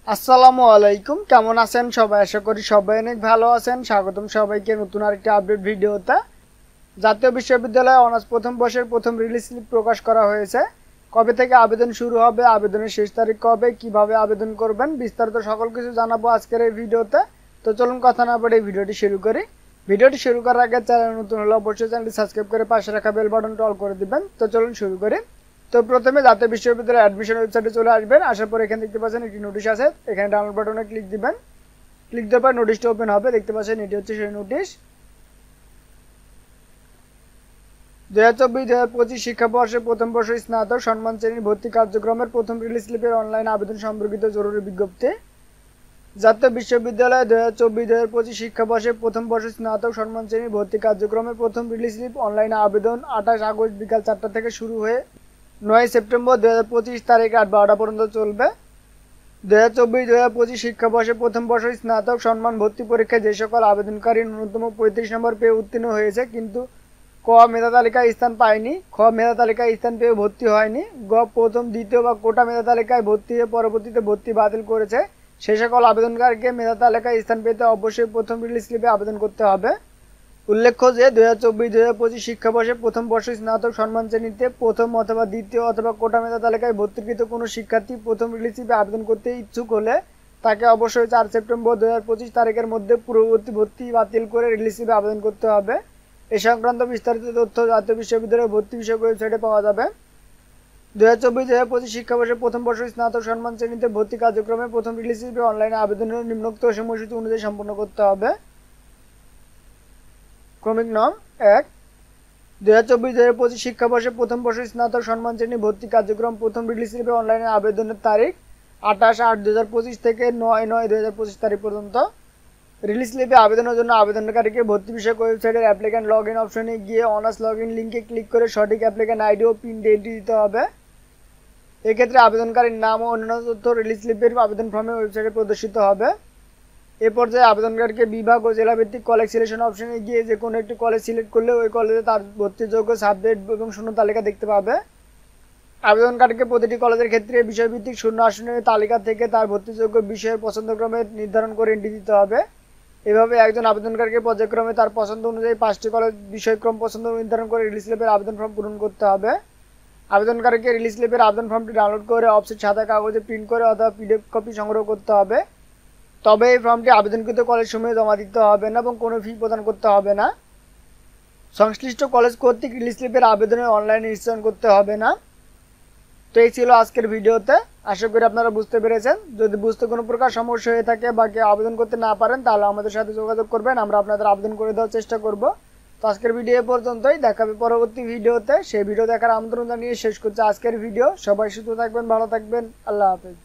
আসসালামু আলাইকুম, কেমন আছেন সবাই? আশা করি সবাই অনেক ভালো আছেন। স্বাগতম সবাইকে নতুন আরেকটি আপডেট ভিডিওতে। জাতীয় বিশ্ববিদ্যালয়ে অনার্স প্রথম বর্ষের প্রথম রিলিজ স্লিপ প্রকাশ করা হয়েছে। কবে থেকে আবেদন শুরু হবে, আবেদনের শেষ তারিখ কবে, কিভাবে আবেদন করবেন, বিস্তারিত সকল কিছু জানাবো আজকের এই ভিডিওতে। তো চলুন কথা না বলে এই ভিডিওটি শুরু করি। ভিডিওটি শুরু করার আগে চ্যানেল নতুন হলে অবশ্যই চ্যানেলটি সাবস্ক্রাইব করে পাশে রাখা বেল বাটনটা অল করে দিবেন। তো চলুন শুরু করি। তো প্রথমে জাতীয় বিশ্ববিদ্যালয়ের অ্যাডমিশন ওয়েবসাইটে চলে আসবেন। আসার পর এখানে দেখতে পাচ্ছেন একটি নোটিশ আছে, এখানে ডাউনলোড বাটনে ক্লিক দিবেন। ক্লিক দেওয়ার পর নোটিশটা ওপেন হবে। দেখতে পাচ্ছেন এটি হচ্ছে সেই নোটিশ। 2024-2025 শিক্ষাবর্ষে প্রথম বর্ষ স্নাতক সম্মান শ্রেণীর ভর্তি কার্যক্রমের প্রথম রিলিজ স্লিপের অনলাইন আবেদন সম্পর্কিত জরুরি বিজ্ঞপ্তি। জাতীয় বিশ্ববিদ্যালয়ে 2024-2025 শিক্ষাবর্ষে প্রথম বর্ষ স্নাতক সম্মান শ্রেণীর ভর্তি কার্যক্রমের প্রথম রিলিজ স্লিপ অনলাইনে আবেদন 28 আগস্ট বিকাল 4টা থেকে শুরু হয়ে 9 সেপ্টেম্বর 2025 তারিখ রাত 12টা পর্যন্ত চলবে। 2024-2025 শিক্ষাবর্ষে প্রথম বর্ষ স্নাতক সম্মান ভর্তি পরীক্ষায় যে সকল আবেদনকারী ন্যূনতম 35 নম্বর পেয়ে উত্তীর্ণ হয়েছে কিন্তু ক মেধা তালিকায় স্থান পায়নি, খ মেধা তালিকায় স্থান পেয়ে ভর্তি হয়নি, গ প্রথম দ্বিতীয় বা কোটা মেধা তালিকায় ভর্তি হয়ে পরবর্তীতে ভর্তি বাতিল করেছে, সে সকল আবেদনকারীকে মেধা তালিকায় স্থান পেতে অবশ্যই প্রথম রিলিজ স্লিপে আবেদন করতে হবে। উল্লেখ্য যে 2024-2025 শিক্ষাবর্ষে প্রথম বর্ষ স্নাতক সম্মান শ্রেণীতে প্রথম অথবা দ্বিতীয় অথবা কোটা মেধা তালিকায় ভর্তিকৃত কোনো শিক্ষার্থী প্রথম রিলিজ স্লিপে আবেদন করতে ইচ্ছুক হলে তাকে অবশ্যই 4 সেপ্টেম্বর 2025 তারিখের মধ্যে পূর্ববর্তী ভর্তি বাতিল করে রিলিজ স্লিপে আবেদন করতে হবে। এ সংক্রান্ত বিস্তারিত তথ্য জাতীয় বিশ্ববিদ্যালয়ের ভর্তি বিষয়ক ওয়েবসাইটে পাওয়া যাবে। 2024-2025 শিক্ষাবর্ষে প্রথম বর্ষ স্নাতক সম্মান শ্রেণীতে ভর্তি কার্যক্রমে প্রথম রিলিজ স্লিপে অনলাইনে আবেদনের নিম্নোক্ত সময়সূচি অনুযায়ী সম্পন্ন করতে হবে। ক্রমিক নং 1, 2024-2025 শিক্ষাবর্ষে প্রথম বর্ষ স্নাতক সম্মান শ্রেণী ভর্তি কার্যক্রম প্রথম রিলিজ স্লিপে অনলাইনে আবেদনের তারিখ 28/8/2025 থেকে 9/9/2025 তারিখ পর্যন্ত। রিলিজ স্লিপে আবেদনের জন্য আবেদনকারীকে ভর্তি বিষয়ক ওয়েবসাইটের অ্যাপ্লিক্যান্ট লগ ইন অপশনে গিয়ে অনার্স লগ ইন লিঙ্কে ক্লিক করে সঠিক অ্যাপ্লিক্যান্ট আইডি ও পিন এন্ট্রি দিতে হবে। এক্ষেত্রে আবেদনকারীর নাম ও অন্যান্য তথ্য রিলিজ স্লিপের আবেদন ফর্মে ওয়েবসাইটে প্রদর্শিত হবে। এ পর্যায়ে আবেদনকারীকে বিভাগ ও জেলাভিত্তিক কলেজ সিলেকশন অপশনে গিয়ে যে কোনো একটি কলেজ সিলেক্ট করলে ওই কলেজে তার ভর্তিযোগ্য সাবজেক্ট এবং শূন্য তালিকা দেখতে পাবে। আবেদনকারীকে প্রতিটি কলেজের ক্ষেত্রে বিষয়ভিত্তিক শূন্য আসনের তালিকা থেকে তার ভর্তিযোগ্য বিষয়ের পছন্দক্রমে নির্ধারণ করে এন্ট্রি দিতে হবে। এভাবে একজন আবেদনকারীকে পর্যায়ক্রমে তার পছন্দ অনুযায়ী 5টি কলেজ বিষয়ক্রম পছন্দ নির্ধারণ করে রিলিজ স্লিপের আবেদন ফর্ম পূরণ করতে হবে। আবেদনকারীকে রিলিজ স্লিপের আবেদন ফর্মটি ডাউনলোড করে অফসেট সাদা কাগজে প্রিন্ট করে অথবা পিডিএফ কপি সংগ্রহ করতে হবে। তবে এই ফর্মটি আবেদনকৃত কলেজ সমূহে জমা দিতে হবে না এবং কোনো ফি প্রদান করতে হবে না। সংশ্লিষ্ট কলেজ কর্তৃক রিলিজ স্লিপের আবেদনের অনলাইনে রেজিস্ট্রেশন করতে হবে না। তো এই ছিল আজকের ভিডিওতে। আশা করি আপনারা বুঝতে পেরেছেন। যদি বুঝতে কোনো প্রকার সমস্যা হয়ে থাকে বা কেউ আবেদন করতে না পারেন তাহলে আমাদের সাথে যোগাযোগ করবেন, আমরা আপনাদের আবেদন করে দেওয়ার চেষ্টা করব। তো আজকের ভিডিও এ পর্যন্তই, দেখা হবে পরবর্তী ভিডিওতে। সেই ভিডিও দেখার আমন্ত্রণ জানিয়ে শেষ করছি আজকের ভিডিও। সবাই সুস্থ থাকবেন, ভালো থাকবেন, আল্লাহ হাফেজ।